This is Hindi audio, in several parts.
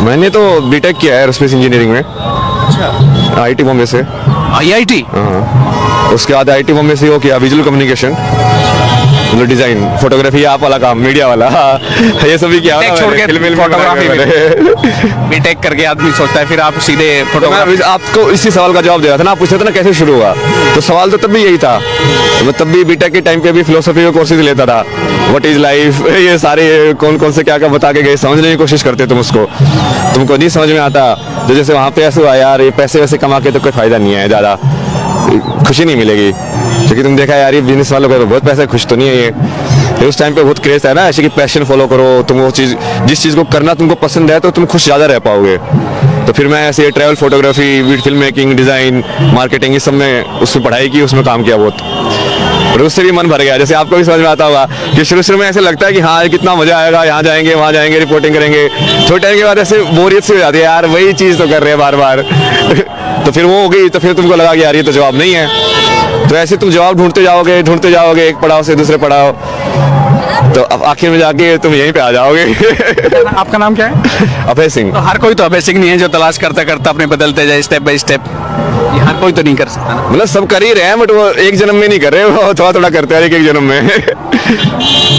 मैंने तो बीटेक किया है एरोस्पेस इंजीनियरिंग में। अच्छा, आईटी बॉम्बे से। IIT। हाँ, उसके बाद आईटी बॉम्बे से वो किया विजुअल कम्युनिकेशन, मतलब डिजाइन, फोटोग्राफी, आप वाला काम, मीडिया वाला। ये सभी किया टेक छोड़ के फोटोग्राफी में। बीटेक करके आदमी सोचता है फिर आप सीधे तो फोटोग्राफी। मैं आपको इसी सवाल का जवाब दे रहा था ना, आप पूछ रहे थे ना कैसे शुरू हुआ, तो सवाल तो तब भी यही था। तो मैं तब भी बीटेक के टाइम पे भी फिलोसफी के कोर्सेज लेता था, व्हाट इज लाइफ, ये सारे कौन कौन से क्या क्या बता के गए, समझने की कोशिश करते तुम उसको, तुमको नहीं समझ में आता। तो जैसे वहाँ पे ऐसे हुआ यार, ये पैसे वैसे कमा के तो कोई फायदा नहीं है, ज़्यादा खुशी नहीं मिलेगी, क्योंकि तुम देखा यार ये बिजनेस वालों का तो बहुत पैसा है, खुश तो नहीं है ये। उस टाइम पे बहुत क्रेज है ना ऐसे कि पैशन फॉलो करो, तुम वो चीज़, जिस चीज़ को करना तुमको पसंद है तो तुम खुश ज़्यादा रह पाओगे। तो फिर मैं ऐसे travel photography, film making, design, marketing, इस सब में उसमें पढ़ाई की, उसमें काम किया बहुत, और उससे भी मन भर गया। जैसे आपको भी समझ में आता होगा कि शुरू में ऐसे लगता है कि हाँ कितना मजा आएगा, यहाँ जाएंगे वहाँ जाएंगे, रिपोर्टिंग करेंगे, थोड़े टाइम के बाद ऐसे बोरियत सी हो जाती है, यार वही चीज़ तो कर रहे हैं बार बार। तो फिर वो हो गई, तो फिर तुमको लगा कि यार ये तो जवाब नहीं है। तो ऐसे तुम जवाब ढूंढते जाओगे एक पड़ाव से दूसरे पड़ाव, तो अब आखिर में जाके तुम यहीं पे आ जाओगे। आपका नाम क्या है? अभय सिंह। तो हर कोई तो अभय सिंह नहीं है जो तलाश करता करता अपने बदलते जाए स्टेप बाय स्टेप, ये हर कोई तो नहीं कर सकता ना। मतलब सब कर ही रहे हैं, बट वो एक जन्म में नहीं कर रहे, वो थोड़ा थोड़ा करते हैं एक जन्म में।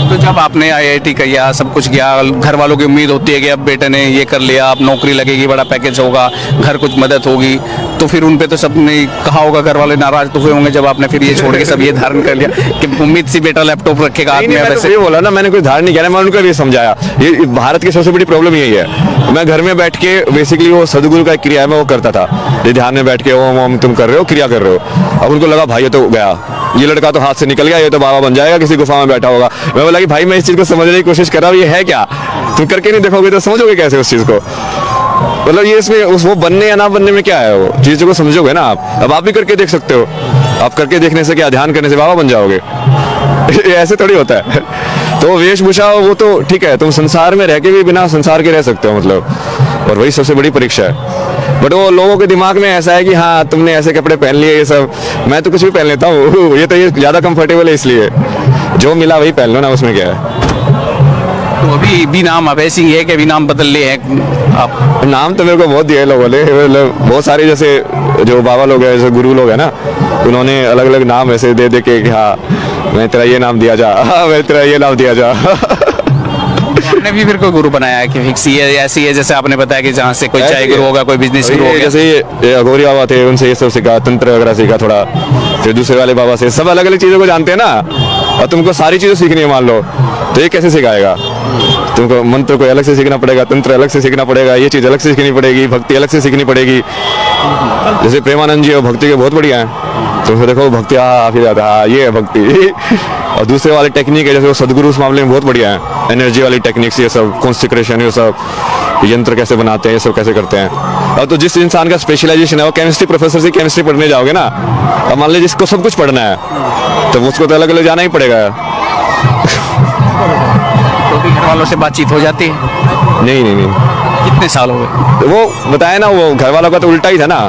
तो जब आपने IIT किया, सब कुछ किया, घर वालों की उम्मीद होती है कि अब बेटे ने ये कर लिया, अब नौकरी लगेगी, बड़ा पैकेज होगा, घर कुछ मदद होगी, तो फिर उन पे तो सबने कहा होगा, घर वाले नाराज तो हुए होंगे जब आपने फिर ये छोड़ के सब ये धारण कर लिया कि उम्मीद सी बेटा लैपटॉप रखेगा हाथ में। वैसे ये बोला ना, मैंने कोई धारण नहीं किया, मैं उनको भी समझाया। ये भारत की सबसे बड़ी प्रॉब्लम यही है। मैं घर में बैठ के बेसिकली वो सदगुरु का क्रिया है मैं वो करता था, ये ध्यान में बैठ के ओम तुम कर रहे हो, क्रिया कर रहे हो। अब उनको लगा भाई ये तो गया, ये लड़का तो हाथ से निकल गया, ये तो बाबा बन जाएगा, किसी गुफा में बैठा होगा। मैं बोला कि भाई मैं इस चीज को समझने की कोशिश कर रहा हूँ, ये है क्या, तुम करके नहीं देखोगे तो समझोगे कैसे उस चीज को। मतलब ये इसमें उस वो बनने या ना बनने में क्या है, वो चीजों को समझोगे ना आप। अब आप भी करके देख सकते हो, आप करके देखने से क्या, ध्यान करने से बाबा बन जाओगे। ऐसे थोड़ी होता है। तो वेशभूषा वो तो ठीक है, तुम संसार में रह के भी बिना संसार के रह सकते हो, मतलब, और वही सबसे बड़ी परीक्षा है। बट वो लोगों के दिमाग में ऐसा है कि हाँ तुमने ऐसे कपड़े पहन लिए, ये सब, मैं तो कुछ भी पहन लेता हूँ। ये तो ये ज्यादा कंफर्टेबल है, इसलिए जो मिला वही पहन लो ना, उसमें क्या है। तो अभी भी नाम अभय सिंह है कि अभी नाम बदल लिए हैं आप? नाम तो मेरे को बहुत दिए लोगों ने, मतलब बहुत सारे, जैसे जो बाबा लोग हैं, जैसे गुरु लोग हैं ना, उन्होंने अलग अलग नाम ऐसे दे के कि हाँ मैं तेरा ये नाम दिया जा, मैं तेरा ये नाम दिया जा। आपने भी फिर कोई गुरु बनाया है कि फिक्स ये ऐसी है, जैसे आपने बताया कि जहाँ से कोई चाय गुरु होगा, कोई बिजनेस गुरु होगा? जैसे ये अघोरी बाबा थे, उनसे ये सब सीखा, तंत्र वगैरह सीखा थोड़ा, फिर दूसरे वाले बाबा से, सब अलग अलग चीजों को जानते हैं ना, और तुमको सारी चीजें सीखनी है मान लो, तो ये कैसे सिखाएगा। तुमको मंत्र को अलग से सीखना पड़ेगा, तंत्र अलग से सीखना पड़ेगा, ये चीज अलग से सीखनी पड़ेगी, भक्ति अलग से सीखनी पड़ेगी। जैसे प्रेमानंद जी भक्ति के बहुत बढ़िया है, तो देखो भक्ति फिर जाता है, ये है भक्ति। और दूसरे वाले टेक्निक है, जैसे वो सदगुरु उस मामले में बहुत बढ़िया है, एनर्जी वाली टेक्निक्स, ये सब कॉन्सेक्रेशन, ये सब यंत्र कैसे बनाते हैं, ये सब कैसे करते हैं। और तो जिस इंसान का स्पेशलाइजेशन है, वो केमिस्ट्री प्रोफेसर से केमिस्ट्री पढ़ने जाओगे ना, अब मान लीजिए जिसको सब कुछ पढ़ना है तो उसको तो अलग अलग जाना ही पड़ेगा। तो भी घर वालों से बातचीत हो जाती है? नहीं। कितने साल हो गए? वो बताया ना, वो घर वालों का तो उल्टा ही था ना,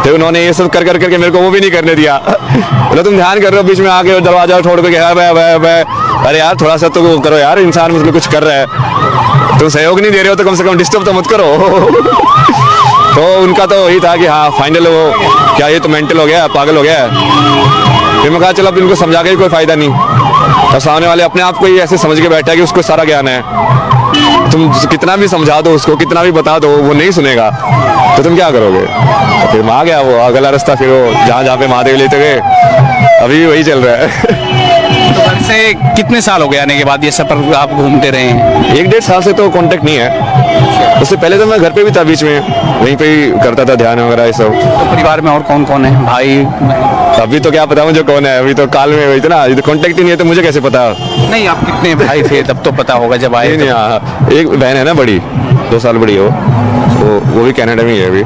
तो उन्होंने ये सब कर करके मेरे को वो भी नहीं करने दिया। बोला तुम ध्यान कर रहे हो, बीच में आके दरवाजा छोड़ के, अरे यार थोड़ा सा तो वो करो यार, इंसान मतलब कुछ कर रहा है, तुम सहयोग नहीं दे रहे हो तो कम से कम डिस्टर्ब तो मत करो। तो उनका तो वही था कि हाँ फाइनल वो क्या, ये तो मेंटल हो गया, पागल हो गया। फिर मैं कहा चलो अब इनको समझा के कोई फायदा नहीं, और सामने वाले अपने आप को ही ऐसे समझ के बैठा है कि उसको सारा ज्ञान है, तुम कितना भी समझा दो उसको, कितना भी बता दो, वो नहीं सुनेगा, तो तुम क्या करोगे। तो फिर मैं आ गया, वो अगला रास्ता, फिर वो जहाँ पे महादेव लेते गए, अभी भी वही चल रहा है। तो घर से कितने साल हो गए आने के बाद ये सफर आप घूमते रहे हैं? 1-1.5 साल से तो कांटेक्ट नहीं है, उससे पहले तो मैं घर पे भी था, बीच में वहीं पे ही करता था ध्यान वगैरह ये सब। तो परिवार में और कौन कौन है, भाई? अभी तो क्या पता मुझे कौन है, अभी तो काल में वही था ना, तो कांटेक्ट ही नहीं है तो मुझे कैसे पता। नहीं, आप कितने भाई थे तब तो पता होगा जब आए? नहीं, हाँ एक बहन है ना बड़ी, 2 साल बड़ी हो, वो भी कनाडा में ही है, अभी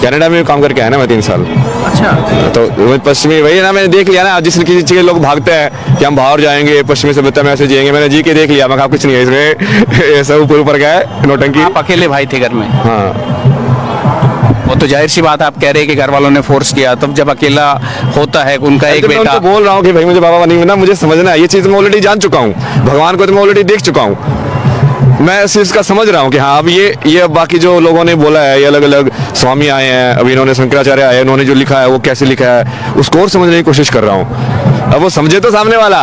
कनाडा में काम करके आया ना मैं 3 साल। अच्छा। तो पश्चिमी वही है ना, मैंने देख लिया ना, जिस किसी लोग भागते हैं कि हम बाहर जाएंगे, पश्चिमी सभ्यता में ऐसे जिएंगे, मैंने जी के देख लिया, मैं कहा कुछ नहीं है इसमें, ये सब ऊपर गया है नौटंकी। आप अकेले भाई थे घर में? हाँ। वो तो जाहिर सी बात, आप कह रहे हैं कि घर वालों ने फोर्स किया, तब जब अकेला होता है उनका एक बेटा। मैं बोल रहा हूँ कि भाई मुझे बाबा नहीं बनना, मुझे समझना है, ये चीज मैं ऑलरेडी जान चुका हूँ, भगवान को तो मैं ऑलरेडी देख चुका हूँ, मैं इस चीज का समझ रहा हूँ कि हाँ अब ये अब बाकी जो लोगों ने बोला है, ये अलग अलग स्वामी आए हैं, अभी इन्होंने शंकराचार्य आए, इन्होंने जो लिखा है वो कैसे लिखा है उसको और समझने की कोशिश कर रहा हूँ। अब वो समझे तो सामने वाला,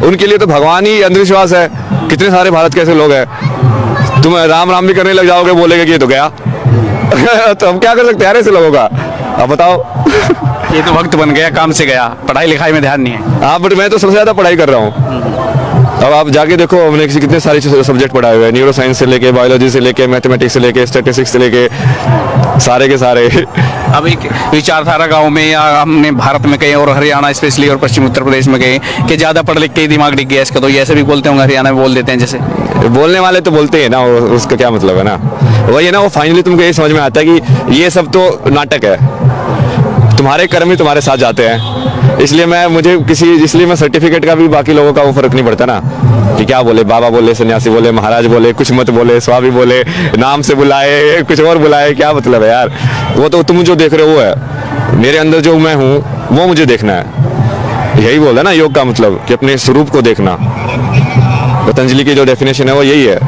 उनके लिए तो भगवान ही अंधविश्वास है। कितने सारे भारत के ऐसे लोग हैं, तुम राम राम भी करने लग जाओगे, बोलेगे कि ये तो गया। तो हम क्या कर सकते हैं यार ऐसे लोगों का, आप बताओ। ये तो वक्त बन गया, काम से गया, पढ़ाई लिखाई में ध्यान नहीं है। हाँ बट मैं तो सबसे ज्यादा पढ़ाई कर रहा हूँ। अब आप जाके देखो, हमने कितने सारे सब्जेक्ट पढ़ाए हुए हैं, न्यूरो साइंस से लेके, बायोलॉजी से लेके, मैथमेटिक्स से लेके, स्टैटिस्टिक्स से लेके, सारे के सारे। अब एक विचारधारा गांव में या हमने भारत में कहीं और हरियाणा स्पेशली और पश्चिम उत्तर प्रदेश में गए कि ज्यादा पढ़ लिख के ही दिमाग डिग गया इसका, तो ये ऐसे भी बोलते होंगे, हरियाणा में बोल देते हैं जैसे। बोलने वाले तो बोलते हैं ना, उसका क्या मतलब है ना, वही है ना, वो फाइनली तुमको ये समझ में आता है कि ये सब तो नाटक है, तुम्हारे कर्म ही तुम्हारे साथ जाते हैं। इसलिए मैं सर्टिफिकेट का भी बाकी लोगों का वो फर्क नहीं पड़ता ना, कि क्या बोले, बाबा बोले, सन्यासी बोले, महाराज बोले, कुछ मत बोले, स्वामी बोले, नाम से बुलाए, कुछ और बुलाए, क्या मतलब है यार। वो तो तुम जो देख रहे हो वो है, मेरे अंदर जो मैं हूँ वो मुझे देखना है। यही बोला ना योग का मतलब, कि अपने स्वरूप को देखना। पतंजलि की जो डेफिनेशन है वो यही है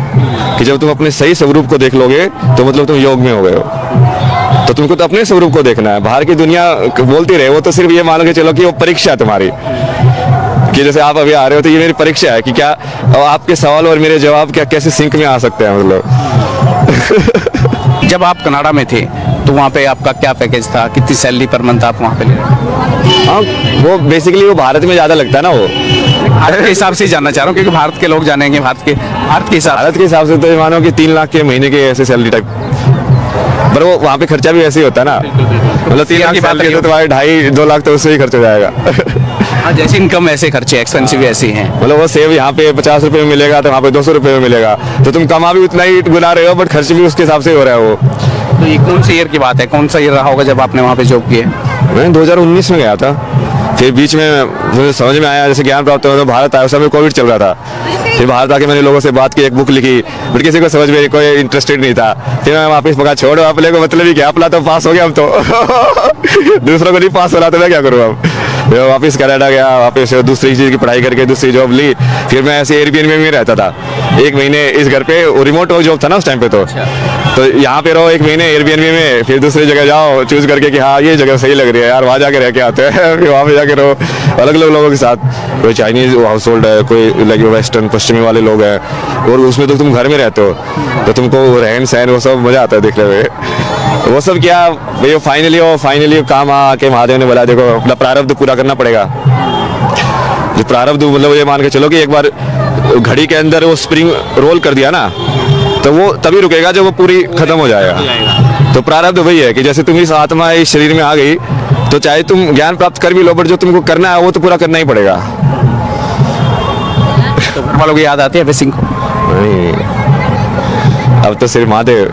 कि जब तुम अपने सही स्वरूप को देख लोगे तो मतलब तुम योग में हो गए हो। तो तुमको तो अपने स्वरूप को देखना है, बाहर की दुनिया बोलती रहे, वो तो सिर्फ ये मान के चलो कि वो परीक्षा है तुम्हारी, कि जैसे आप अभी आ रहे हो तो ये मेरी परीक्षा है कि क्या आपके सवाल और मेरे जवाब क्या कैसे सिंक में आ सकते हैं मतलब। जब आप कनाडा में थे तो वहाँ पे आपका क्या पैकेज था, कितनी सैलरी पर मंथ आप वहाँ पे ले रहे थे? हाँ वो बेसिकली वो भारत में ज़्यादा लगता है ना, वो भारत के हिसाब से जानना चाह रहा हूँ क्योंकि भारत के लोग जानेंगे, भारत के हिसाब से तो मानो कि 3 लाख के महीने के ऐसे सैलरी टाइप, पर वो वहाँ पे खर्चा भी ऐसे ही होता है ना, मतलब 3 लाख की बात करें तो तुम्हारे 2.5-2 लाख तो उससे ही खर्च हो जाएगा। हाँ, जैसे इनकम ऐसे खर्चे एक्सपेंसिव ऐसे ही हैं। मतलब वो सेव यहाँ पे 50 रुपए में मिलेगा तो वहाँ पे 200 रुपए में मिलेगा, तो तुम कमा भी उतना ही गुना रहे हो, बट खर्च भी उसके हिसाब से हो रहा है वो। तो ये कौन सी ईयर की बात है, कौन सा ईयर रहा होगा जब आपने वहाँ पे जॉब किए? मैं 2019 में गया था, फिर बीच में मुझे समझ में आया, जैसे ज्ञान प्राप्त हुआ तो भारत आया, उस समय कोविड चल रहा था, फिर भारत आके मैंने लोगों से बात की, एक बुक लिखी, बट किसी को समझ में कोई इंटरेस्टेड नहीं था। फिर मैं वापस मगा छोड़ो अपने को, मतलब ही क्या, अपना तो पास हो गया हम तो दूसरों को नहीं पास हो रहा तो मैं क्या करूँ अब। मैं वापस कनाडा गया, वापस दूसरी चीज़ की पढ़ाई करके दूसरी जॉब ली, फिर मैं ऐसे एयरबीएनबी में रहता था 1 महीने इस घर पे, रिमोट जॉब था ना उस टाइम पे, तो यहाँ पे रहो 1 महीने एयरबीएनबी में, फिर दूसरी जगह जाओ चूज करके कि हाँ ये जगह सही लग रही है यार, वहाँ जाके रह के आते हैं। फिर वहाँ पे जाके रहो अलग अलग लोगों के साथ, कोई चाइनीज हाउस होल्ड है, कोई लाइक वेस्टर्न पश्चिमी वाले लोग हैं, और उसमें तो तुम घर में रहते हो तो तुमको रहन सहन वो सब मजा आता है देखने में। वो सब क्या भैया, फाइनली काम आके महादेव ने बोला देखो अपना प्रारब्ध पूरा करना पड़ेगा। जो प्रारब्ध मतलब ये मान के चलो कि एक बार घड़ी के अंदर वो स्प्रिंग रोल कर दिया ना, तो वो तभी रुकेगा जब वो पूरी खत्म हो जाएगा। तो प्रारब्ध वही है कि जैसे तुम इस आत्मा इस शरीर में आ गई तो चाहे तुम ज्ञान प्राप्त कर भी लो, बट जो तुमको करना है वो तो पूरा करना ही पड़ेगा। तो घर वालों की याद आती है अभय सिंह को? नहीं, अब तो सिर्फ महादेव।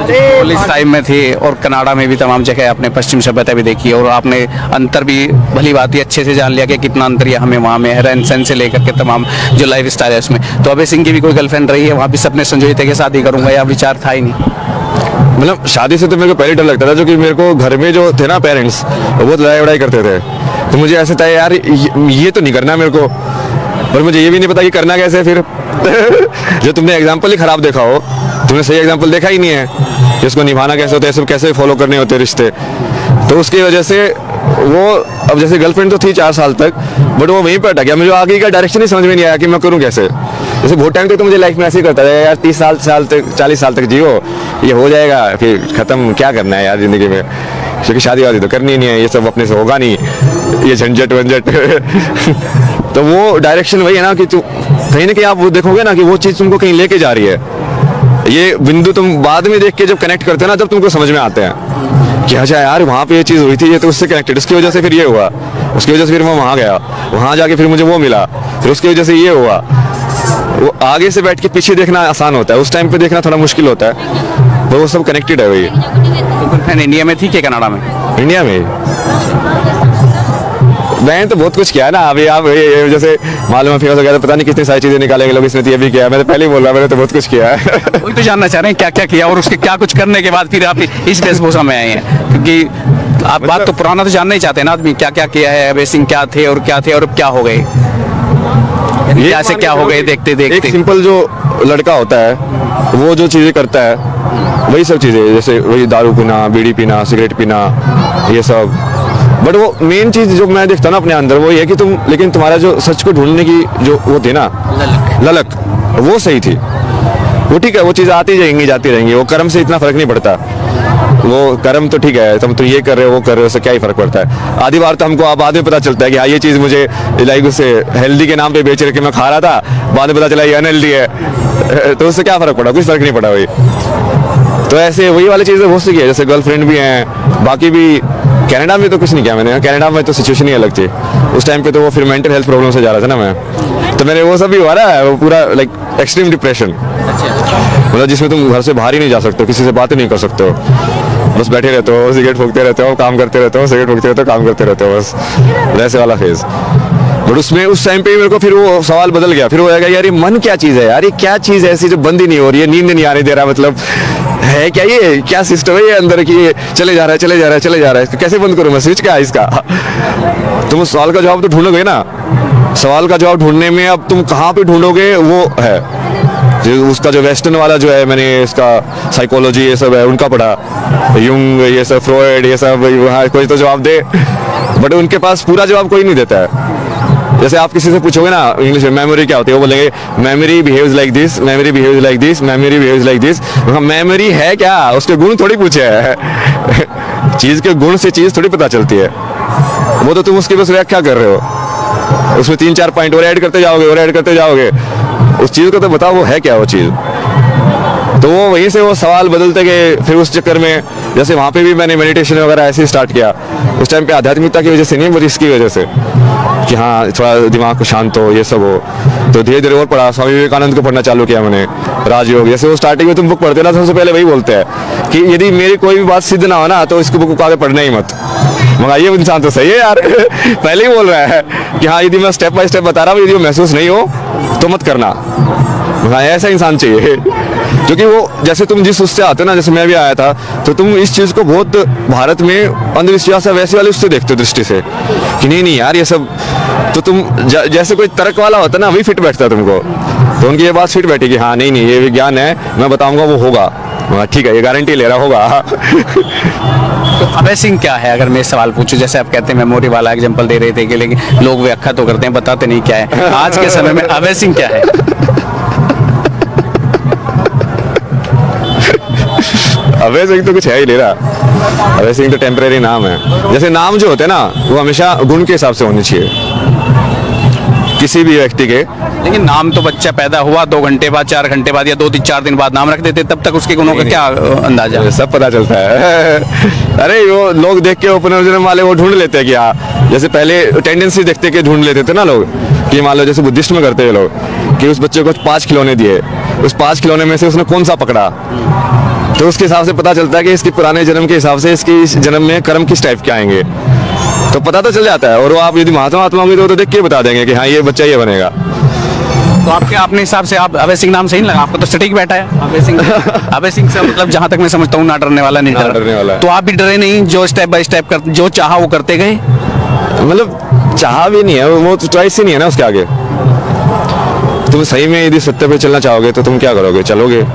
पुलिस टाइम में थे और कनाडा में भी तमाम जगह आपने पश्चिम सभ्यता भी देखी और आपने अंतर भी भली बात ही अच्छे से जान लिया कि कितना अंतर है हमें वहाँ में रहन सहन से लेकर के तमाम जो लाइफ स्टाइल है उसमें। तो अभय सिंह की भी कोई गर्लफ्रेंड रही है वहाँ भी, सपने संजोए थे कि शादी करूंगा, या विचार था ही नहीं? मतलब शादी से तो मेरे को पहले डर लगता था, जो कि मेरे को घर में जो थे ना पेरेंट्स वो बहुत लड़ाई वड़ाई करते थे, तो मुझे ऐसे था यार ये तो नहीं करना मेरे को, पर मुझे ये भी नहीं पता कि करना कैसे फिर। जो तुमने एग्जाम्पल ही खराब देखा हो, तुमने सही एग्जाम्पल देखा ही नहीं है कि उसको निभाना कैसे होता है, सब कैसे फॉलो करने होते हैं रिश्ते, तो उसकी वजह से वो अब जैसे गर्लफ्रेंड तो थी 4 साल तक, बट वो वहीं पर अटक गया, मुझे आगे का डायरेक्शन ही समझ में नहीं आया कि मैं करूँ कैसे। जैसे बहुत टाइम तक तो मुझे लाइफ में ऐसे ही करता था यार, 30 साल तक 40 साल तक जियो, ये हो जाएगा फिर खत्म, क्या करना है यार जिंदगी में, क्योंकि शादी वादी तो करनी नहीं है, ये सब अपने से होगा नहीं, ये झंझट वंझट। तो वो डायरेक्शन वही है ना कि तू कहीं ना कहीं आप वो देखोगे ना कि वो चीज़ तुमको कहीं लेके जा रही है। ये बिंदु तुम बाद में देख के जब कनेक्ट करते हैं ना, तब तुमको समझ में आते हैं कि अच्छा यार वहाँ पे ये चीज़ हुई थी, ये तो उससे कनेक्टेड, उसकी वजह से फिर ये हुआ, उसकी वजह से फिर मैं वहाँ गया, वहाँ जाके फिर मुझे वो मिला, फिर उसकी वजह से ये हुआ। वो आगे से बैठ के पीछे देखना आसान होता है, उस टाइम पे देखना थोड़ा मुश्किल होता है, वो सब कनेक्टेड है। वही तो इंडिया में थी कि कनाडा में? इंडिया में मैंने तो बहुत कुछ किया है ना, अभी आप ये जैसे मालूम है फेमस हो गया तो पता नहीं कितनी सारी चीजें निकालेंगे लोग, इसने तो ये भी किया, मैं तो पहले ही बोल रहा, मैंने तो बहुत कुछ किया है। वही तो जानना चाह रहे हैं क्या क्या किया और उसके क्या कुछ करने के बाद फिर आप इस वेशभूषा में आए हैं, क्योंकि आप बात तो पुराना तो जानना ही चाहते हैं ना आदमी, क्या क्या किया है, अभय सिंह क्या थे और क्या हो गए। क्या से क्या हो गए देखते एक देखते। सिंपल जो लड़का होता है वो जो चीजें करता है वही सब चीजें, जैसे वही दारू पीना, बीड़ी पीना, सिगरेट पीना, ये सब। बट वो मेन चीज जो मैं देखता ना अपने अंदर वो ये है कि तुम, लेकिन तुम्हारा जो सच को ढूंढने की जो वो थी ना ललक, वो सही थी। वो ठीक है, वो चीज़ आती जाएंगी जाती रहेंगी, वो कर्म से इतना फर्क नहीं पड़ता। वो कर्म तो ठीक है, तुम तो ये कर रहे हो वो कर रहे हो, उससे क्या ही फर्क पड़ता है। आधी बार तो हमको अब बाद में पता चलता है कि हाँ ये चीज़ मुझे लाइक उसे हेल्दी के नाम पे बेच रहे कि मैं खा रहा था, बाद में पता चला ये अनहेल्दी है, तो उससे क्या फर्क पड़ा, कुछ फर्क नहीं पड़ा भाई। तो ऐसे वही वाली चीज़ें बहुत सी की है, जैसे गर्लफ्रेंड भी हैं, बाकी भी। कनाडा में तो कुछ नहीं किया मैंने, कनाडा में तो सिचुएशन ही अलग थी उस टाइम पे, तो वो फिर मेंटल हेल्थ प्रॉब्लम से जा रहा था ना मैं, तो मेरे वो सब भी हुआ रहा है, वो पूरा लाइक एक्सट्रीम डिप्रेशन, मतलब जिसमें तुम घर से बाहर ही नहीं जा सकते हो, किसी से बातें नहीं कर सकते हो, बस बैठे रहते हो, सिगरेट फूकते रहते हो, काम करते रहते हो, सिगरेट फूकते रहते हो, काम करते रहते हो, बस वैसे वाला फेज। बट उसमें उस टाइम पे मेरे को फिर वो सवाल बदल गया, फिर वो आएगा यार ये मन क्या चीज़ है यार, ये क्या चीज़ है ऐसी जो बंद ही नहीं हो रही है, नींद नहीं आने दे रहा, मतलब है क्या, ये क्या सिस्टम है ये अंदर की, ये चले जा रहा है चले जा रहा है चले जा रहा है, इसको कैसे बंद करूँ मैं, स्विच क्या है इसका। तुम उस सवाल का जवाब तो ढूंढोगे ना, सवाल का जवाब ढूंढने में अब तुम कहाँ पे ढूंढोगे वो है जो उसका जो वेस्टर्न वाला जो है, मैंने इसका साइकोलॉजी ये सब है उनका पढ़ा, यूंग ये सब, फ्रॉयड ये सब, वहाँ कोई तो जवाब दे, बट उनके पास पूरा जवाब कोई नहीं देता है। जैसे आप किसी से पूछोगे ना इंग्लिश में मेमोरी क्या होती है, वो बोलेंगे memory behaves like this, memory behaves like this, memory behaves like this. Memory है क्या, उसके गुण थोड़ी पूछे है चीज़ के गुण से चीज़ थोड़ी पता चलती है, वो तो तुम उसकी बस व्याख्या कर रहे हो, उसमें 3-4 पॉइंट और ऐड करते जाओगे और ऐड करते जाओगे, उस चीज़ को तो बताओ वो है क्या वो चीज़। तो वो वहीं से वो सवाल बदलते गए, फिर उस चक्कर में जैसे वहाँ पे भी मैंने मेडिटेशन वगैरह ऐसे ही स्टार्ट किया, उस टाइम पे आध्यात्मिकता की वजह से नहीं, बट इसकी वजह से कि हाँ थोड़ा दिमाग को शांत हो, ये सब हो। तो धीरे धीरे और पढ़ा, स्वामी विवेकानंद को पढ़ना चालू किया मैंने, राजयोग। जैसे वो स्टार्टिंग में तुम बुक पढ़ते ना, सबसे पहले वही बोलते हैं कि यदि मेरी कोई भी बात सिद्ध ना हो ना तो इसको बुक को आगे पढ़ना ही मत। मगर ये इंसान तो सही है यार पहले ही बोल रहा है कि हाँ यदि मैं स्टेप बाय स्टेप बता रहा हूँ, यदि वो महसूस नहीं हो तो मत करना। हाँ ऐसा इंसान चाहिए, क्योंकि वो जैसे तुम जिस उससे आते हो ना, जैसे मैं भी आया था, तो तुम इस चीज़ को बहुत भारत में अंधविश्वास है वैसे वाले उससे देखते हो दृष्टि से कि नहीं नहीं यार ये सब, तो तुम जैसे कोई तर्क वाला होता है ना, वही फिट बैठता है तुमको, तो उनकी ये बात फिट बैठी कि हाँ नहीं नहीं ये विज्ञान है, मैं बताऊंगा वो होगा, ठीक है ये गारंटी ले रहा होगा तो अभय सिंह क्या है, अगर मैं सवाल पूछूं, जैसे आप कहते हैं मेमोरी वाला एग्जांपल दे रहे थे कि लेकिन लोग व्याख्या तो करते हैं, बताते नहीं क्या है, आज के समय में अभय सिंह क्या है? अभय सिंह तो कुछ है ही नहीं रहा, अभय सिंह तो टेम्परेरी नाम है। जैसे नाम जो होते हैं ना वो हमेशा गुण के हिसाब से होने चाहिए किसी भी व्यक्ति के। लेकिन नाम तो बच्चा पैदा हुआ 2 घंटे बाद, 4 घंटे बाद या 2-4 दिन बाद नाम रख देते, तब तक उसके गुणों का क्या अंदाजा है? सब पता चलता है अरे वो लोग देख के पुनर्जन्म वाले वो ढूंढ लेते हैं कि हाँ, जैसे पहले टेंडेंसी देखते के ढूंढ लेते थे ना लोग कि मान लो जैसे बुद्धिस्ट में करते हैं लोग कि उस बच्चे को 5 खिलौने दिए, उस 5 खिलौने में से उसने कौन सा पकड़ा, तो उसके हिसाब से पता चलता है कि इसके पुराने जन्म के हिसाब से इसकी इस जन्म में कर्म किस टाइप के आएंगे, तो पता तो चल जाता है। और वो आप यदि महात्मा होंगे तो देख के बता देंगे कि हाँ ये बच्चा ये बनेगा। तो आपके अपने हिसाब से आप अभय सिंह नाम सही नहीं लगा आपको? तो सटीक बैठा है अभय सिंह अभय सिंह से मतलब जहां तक मैं समझता हूँ ना डरने वाला, नहीं डरने वाला। तो आप भी डरे नहीं, जो स्टेप बाय स्टेप कर जो चाहा वो करते गए? मतलब चाह भी नहीं है, वो चॉइस ही नहीं है ना उसके आगे। तुम सही में यदि सत्य पे चलना चाहोगे तो तुम क्या करोगे, चलोगे।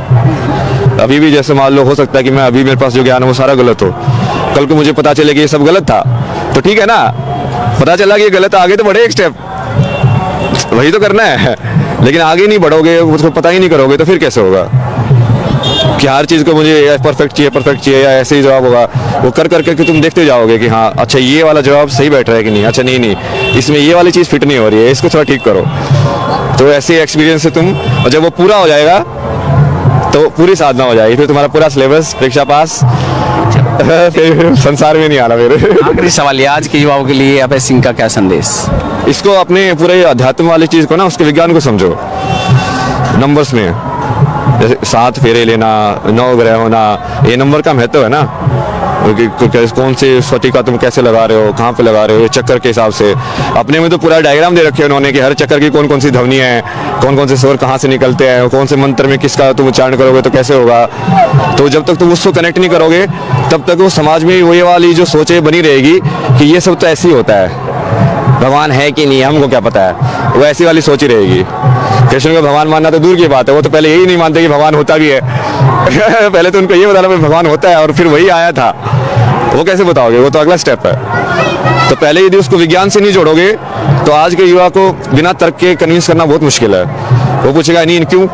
अभी भी जैसे मान लो हो सकता है कि मैं अभी मेरे पास जो ज्ञान है वो सारा गलत हो, कल को मुझे पता चले कि ये सब गलत था, तो ठीक है ना, पता चला कि ये गलत, आगे तो बढ़े एक स्टेप, वही तो करना है। लेकिन आगे नहीं बढ़ोगे, उसको पता ही नहीं करोगे तो फिर कैसे होगा कि हर चीज़ को मुझे परफेक्ट चाहिए या ऐसे ही जवाब होगा। वो कर करके तुम देखते जाओगे कि हाँ अच्छा ये वाला जवाब सही बैठ रहा है कि नहीं, अच्छा नहीं इसमें ये वाली चीज़ फिट नहीं हो रही है, इसको थोड़ा ठीक करो। तो ऐसे एक्सपीरियंस से तुम, और जब वो पूरा हो जाएगा तो पूरी साधना हो जाएगी, फिर तुम्हारा पूरा सिलेबस परीक्षा पास फिर संसार में नहीं आना। मेरे आखिरी सवाल ये, आज के युवाओं के लिए अभय सिंह का क्या संदेश? इसको अपने पूरे अध्यात्म वाली चीज़ को ना, उसके विज्ञान को समझो नंबर्स में, जैसे 7 फेरे लेना, 9 ग्रह होना, ये नंबर का महत्व है ना, कौन से स्फटिका तुम कैसे लगा रहे हो, कहाँ पे लगा रहे हो, ये चक्कर के हिसाब से। अपने में तो पूरा डायग्राम दे रखे हैं उन्होंने कि हर चक्कर की कौन कौन सी ध्वनियाँ हैं, कौन कौन से स्वर कहाँ से निकलते हैं, कौन से मंत्र में किसका तुम उच्चारण करोगे तो कैसे होगा। तो जब तक तुम उसको कनेक्ट नहीं करोगे तब तक वो समाज में वो ये वाली जो सोचें बनी रहेगी कि ये सब तो ऐसे ही होता है, भगवान है कि नहीं हमको क्या पता है, वो ऐसी वाली सोच ही रहेगी। कृष्ण को भगवान मानना तो दूर की बात है, वो तो पहले यही नहीं मानते कि भगवान होता भी है पहले तो उनको ये बताना कि भगवान होता है और फिर वही आया था, वो कैसे बताओगे, वो तो अगला स्टेप है। तो पहले यदि उसको विज्ञान से नहीं जोड़ोगे तो आज के युवा को बिना तर्क के कन्विंस करना बहुत मुश्किल है। वो पूछेगा नहीं क्यों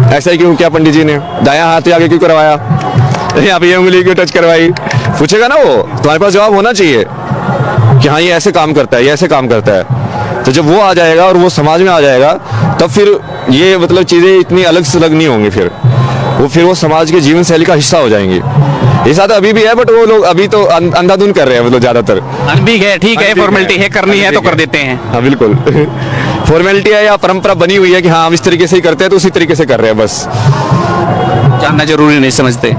ऐसा ही क्यों, क्या पंडित जी ने दायां हाथ आगे क्यों करवाया, यहाँ पे ये उंगली क्यों टच करवाई, पूछेगा ना। वो तुम्हारे पास जवाब होना चाहिए कि हाँ ये ऐसे काम करता है, ये ऐसे काम करता है। तो जब वो आ जाएगा और वो समाज में आ जाएगा तब फिर ये मतलब चीज़ें इतनी अलग से अलग नहीं होंगी, फिर वो समाज के जीवन शैली का हिस्सा हो जाएंगी। ऐसा तो अभी भी है, बट वो लोग अभी तो अंधाधुन कर रहे हैं, मतलब ज्यादातर। अनबीग है, ठीक है, फॉर्मेलिटी है, करनी है तो कर देते हैं। हाँ बिल्कुल फॉर्मेलिटी है या परंपरा बनी हुई है कि हाँ हम इस तरीके से ही करते हैं तो उसी तरीके से कर रहे हैं बस। जानना जरूरी नहीं समझते,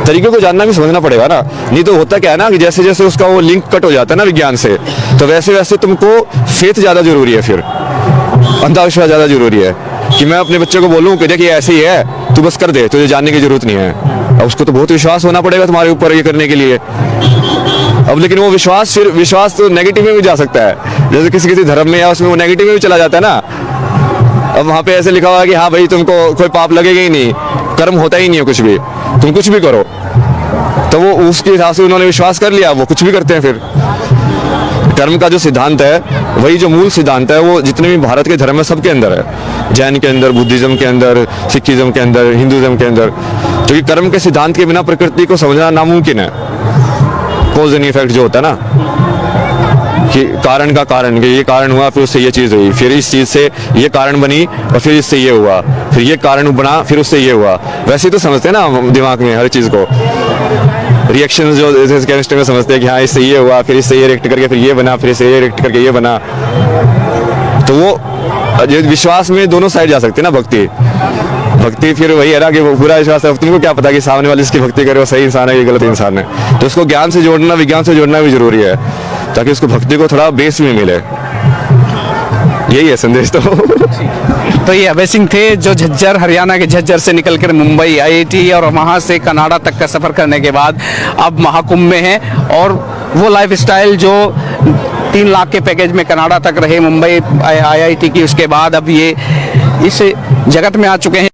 तरीके को जानना भी समझना पड़ेगा ना, नहीं तो होता क्या है ना कि जैसे जैसे उसका वो लिंक कट हो जाता है ना विज्ञान से, तो वैसे वैसे तुमको फेथ ज्यादा जरूरी है, फिर अंधविश्वास ज्यादा जरूरी है। कि मैं अपने बच्चे को बोलूं कि देखिए ऐसे ही है, तू बस कर दे, तुझे जानने की जरूरत नहीं है। अब उसको तो बहुत विश्वास होना पड़ेगा तुम्हारे ऊपर ये करने के लिए। अब लेकिन वो विश्वास तो नेगेटिव में भी जा सकता है, जैसे किसी किसी धर्म में या उसमें वो नेगेटिव में भी चला जाता है ना। अब वहां पे ऐसे लिखा हुआ है कि हाँ भाई तुमको कोई पाप लगेगा ही नहीं, कर्म होता ही नहीं है कुछ भी, तुम कुछ भी करो। तो वो उसके हिसाब से उन्होंने विश्वास कर लिया, वो कुछ भी करते हैं। फिर धर्म का जो सिद्धांत है, वही जो मूल सिद्धांत है, वो जितने भी भारत के धर्म है सबके अंदर है, जैन के अंदर, बुद्धिज्म के अंदर, सिखिज्म के अंदर, हिंदुज्म के अंदर। क्योंकि कर्म के सिद्धांत के बिना प्रकृति को समझना नामुमकिन है। कॉज एंड इफेक्ट जो होता है ना, कि कारण का कारण, कि ये कारण हुआ फिर उससे ये चीज हुई, फिर इस चीज से ये कारण बनी और फिर इससे ये हुआ, फिर ये कारण बना फिर उससे ये हुआ। वैसे ही तो समझते हैं ना दिमाग में हर चीज को, रिएक्शन जो केमिस्ट्री में समझते हैं कि हाँ इससे ये हुआ, फिर इससे ये रिएक्ट करके फिर ये बना, फिर इससे ये रिएक्ट करके ये बना। तो वो विश्वास में दोनों साइड जा सकते हैं ना। भक्ति फिर वही है ना कि वो पूरा विश्वास है, तुमको क्या पता कि सामने वाले इसकी भक्ति करे वो सही इंसान है कि गलत इंसान है। तो उसको ज्ञान से जोड़ना, विज्ञान से जोड़ना भी जरूरी है, ताकि उसको भक्ति को थोड़ा बेस में मिले। यही है संदेश तो ये अभय सिंह थे, जो झज्जर, हरियाणा के झज्जर से निकलकर मुंबई IIT और वहाँ से कनाडा तक का सफ़र करने के बाद अब महाकुंभ में हैं। और वो लाइफस्टाइल जो 3 लाख के पैकेज में कनाडा तक रहे मुंबई IIT की, उसके बाद अब ये इस जगत में आ चुके हैं।